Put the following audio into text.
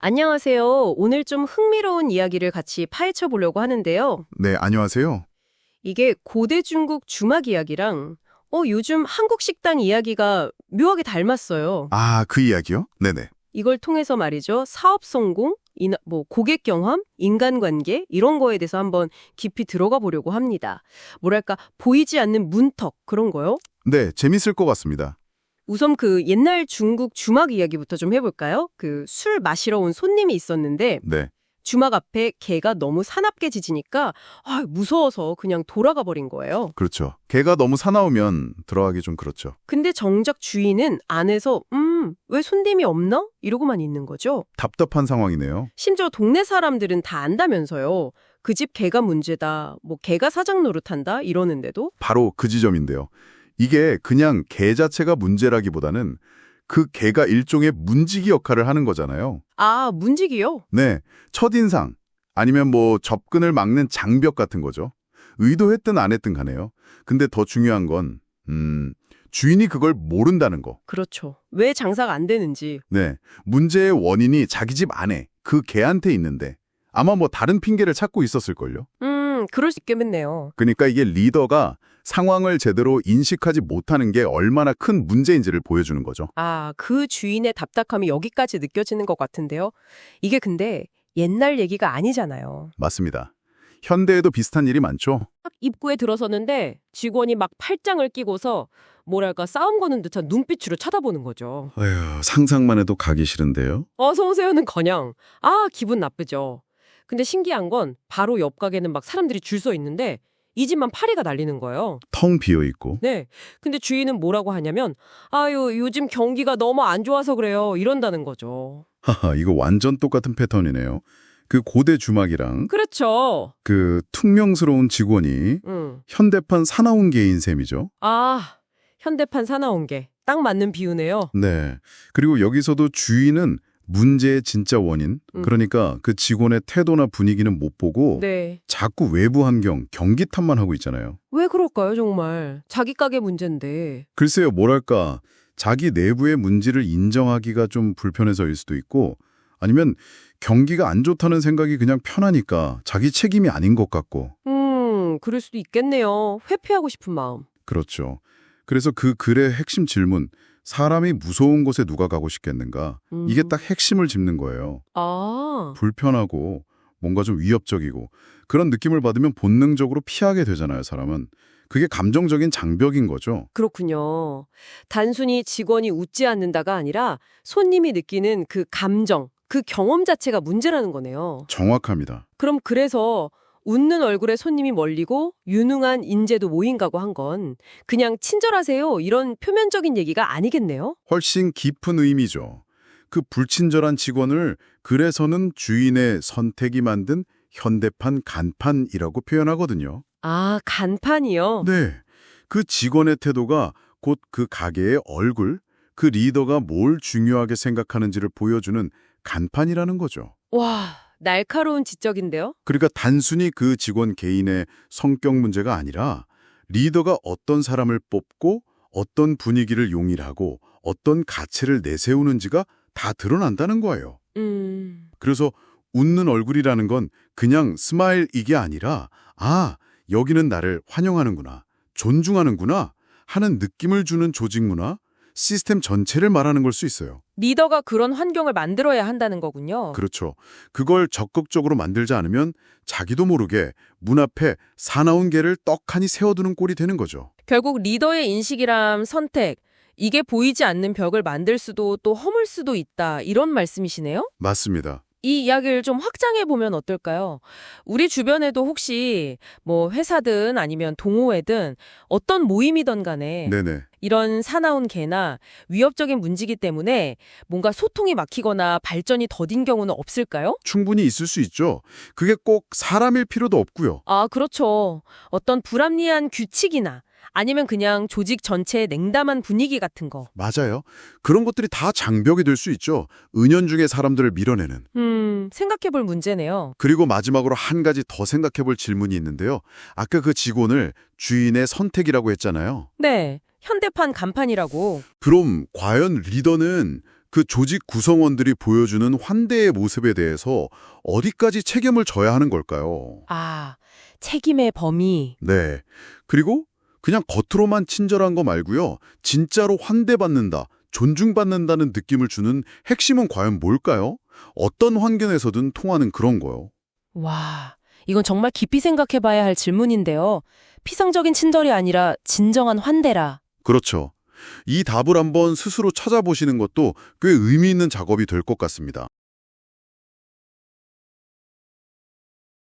안녕하세요. 오늘 좀 흥미로운 이야기를 같이 파헤쳐 보려고 하는데요. 네, 안녕하세요. 이게 고대 중국 주막 이야기랑 요즘 한국 식당 이야기가 묘하게 닮았어요. 아, 그 이야기요? 네네. 이걸 통해서 말이죠. 사업 성공, 고객 경험, 인간관계 이런 거에 대해서 한번 깊이 들어가 보려고 합니다. 뭐랄까 보이지 않는 문턱 그런 거요. 네, 재밌을 것 같습니다. 우선 그 옛날 중국 주막 이야기부터 좀 해볼까요? 그 술 마시러 온 손님이 있었는데 네, 주막 앞에 개가 너무 사납게 짖으니까 무서워서 그냥 돌아가 버린 거예요. 그렇죠. 개가 너무 사나우면 들어가기 좀 그렇죠. 근데 정작 주인은 안에서 왜 손님이 없나? 이러고만 있는 거죠. 답답한 상황이네요. 심지어 동네 사람들은 다 안다면서요. 그 집 개가 문제다. 개가 사장 노릇한다. 이러는데도 바로 그 지점인데요. 이게 그냥 개 자체가 문제라기보다는 그 개가 일종의 문지기 역할을 하는 거잖아요. 문지기요? 네, 첫인상 아니면 접근을 막는 장벽 같은 거죠. 의도했든 안 했든 간에요. 근데 더 중요한 건 주인이 그걸 모른다는 거. 그렇죠. 왜 장사가 안 되는지. 네, 문제의 원인이 자기 집 안에 그 개한테 있는데 아마 다른 핑계를 찾고 있었을걸요. 그럴 수 있겠네요. 그러니까 이게 리더가 상황을 제대로 인식하지 못하는 게 얼마나 큰 문제인지를 보여주는 거죠. 그 주인의 답답함이 여기까지 느껴지는 것 같은데요. 이게 근데 옛날 얘기가 아니잖아요. 맞습니다. 현대에도 비슷한 일이 많죠. 딱 입구에 들어서는데 직원이 막 팔짱을 끼고서 뭐랄까 싸움 거는 듯한 눈빛으로 쳐다보는 거죠. 아휴, 상상만 해도 가기 싫은데요. 어서 오세요는 기분 나쁘죠. 근데 신기한 건 바로 옆 가게는 막 사람들이 줄 서 있는데 이 집만 파리가 날리는 거예요. 텅 비어 있고. 네. 근데 주인은 뭐라고 하냐면 요즘 경기가 너무 안 좋아서 그래요. 이런다는 거죠. 하하, 이거 완전 똑같은 패턴이네요. 그 고대 주막이랑 그렇죠. 그 퉁명스러운 직원이 현대판 사나운 개인 셈이죠. 현대판 사나운 게 딱 맞는 비유네요. 네. 그리고 여기서도 주인은 문제의 진짜 원인, 그러니까 그 직원의 태도나 분위기는 못 보고 네. 자꾸 외부 환경, 경기 탓만 하고 있잖아요. 왜 그럴까요, 정말? 자기 가게 문제인데. 글쎄요, 뭐랄까, 자기 내부의 문제를 인정하기가 좀 불편해서일 수도 있고 아니면 경기가 안 좋다는 생각이 그냥 편하니까 자기 책임이 아닌 것 같고. 그럴 수도 있겠네요. 회피하고 싶은 마음. 그렇죠. 그래서 그 글의 핵심 질문, 사람이 무서운 곳에 누가 가고 싶겠는가? 이게 딱 핵심을 짚는 거예요. 불편하고 뭔가 좀 위협적이고 그런 느낌을 받으면 본능적으로 피하게 되잖아요, 사람은. 그게 감정적인 장벽인 거죠. 그렇군요. 단순히 직원이 웃지 않는다가 아니라 손님이 느끼는 그 감정, 그 경험 자체가 문제라는 거네요. 정확합니다. 그럼 그래서 웃는 얼굴에 손님이 몰리고 유능한 인재도 모인 가고 한 건 그냥 친절하세요 이런 표면적인 얘기가 아니겠네요? 훨씬 깊은 의미죠. 그 불친절한 직원을 그래서는 주인의 선택이 만든 현대판 간판이라고 표현하거든요. 간판이요? 네. 그 직원의 태도가 곧 그 가게의 얼굴, 그 리더가 뭘 중요하게 생각하는지를 보여주는 간판이라는 거죠. 와, 날카로운 지적인데요? 그러니까 단순히 그 직원 개인의 성격 문제가 아니라 리더가 어떤 사람을 뽑고 어떤 분위기를 용인하고 어떤 가치를 내세우는지가 다 드러난다는 거예요. 그래서 웃는 얼굴이라는 건 그냥 스마일이게 아니라 여기는 나를 환영하는구나, 존중하는구나 하는 느낌을 주는 조직 문화, 시스템 전체를 말하는 걸 수 있어요. 리더가 그런 환경을 만들어야 한다는 거군요. 그렇죠. 그걸 적극적으로 만들지 않으면 자기도 모르게 문 앞에 사나운 개를 떡하니 세워두는 꼴이 되는 거죠. 결국 리더의 인식이랑 선택, 이게 보이지 않는 벽을 만들 수도 또 허물 수도 있다. 이런 말씀이시네요? 맞습니다. 이 이야기를 좀 확장해 보면 어떨까요? 우리 주변에도 혹시 회사든 아니면 동호회든 어떤 모임이든 간에 네네. 이런 사나운 개나 위협적인 문지기 때문에 뭔가 소통이 막히거나 발전이 더딘 경우는 없을까요? 충분히 있을 수 있죠. 그게 꼭 사람일 필요도 없고요. 그렇죠. 어떤 불합리한 규칙이나 아니면 그냥 조직 전체의 냉담한 분위기 같은 거. 맞아요. 그런 것들이 다 장벽이 될 수 있죠. 은연중에 사람들을 밀어내는. 생각해 볼 문제네요. 그리고 마지막으로 한 가지 더 생각해 볼 질문이 있는데요. 아까 그 직원을 주인의 선택이라고 했잖아요. 네. 현대판 간판이라고. 그럼 과연 리더는 그 조직 구성원들이 보여주는 환대의 모습에 대해서 어디까지 책임을 져야 하는 걸까요? 아, 책임의 범위. 네. 그리고 그냥 겉으로만 친절한 거 말고요. 진짜로 환대받는다, 존중받는다는 느낌을 주는 핵심은 과연 뭘까요? 어떤 환경에서든 통하는 그런 거요. 와, 이건 정말 깊이 생각해 봐야 할 질문인데요. 피상적인 친절이 아니라 진정한 환대라. 그렇죠. 이 답을 한번 스스로 찾아보시는 것도 꽤 의미 있는 작업이 될 것 같습니다.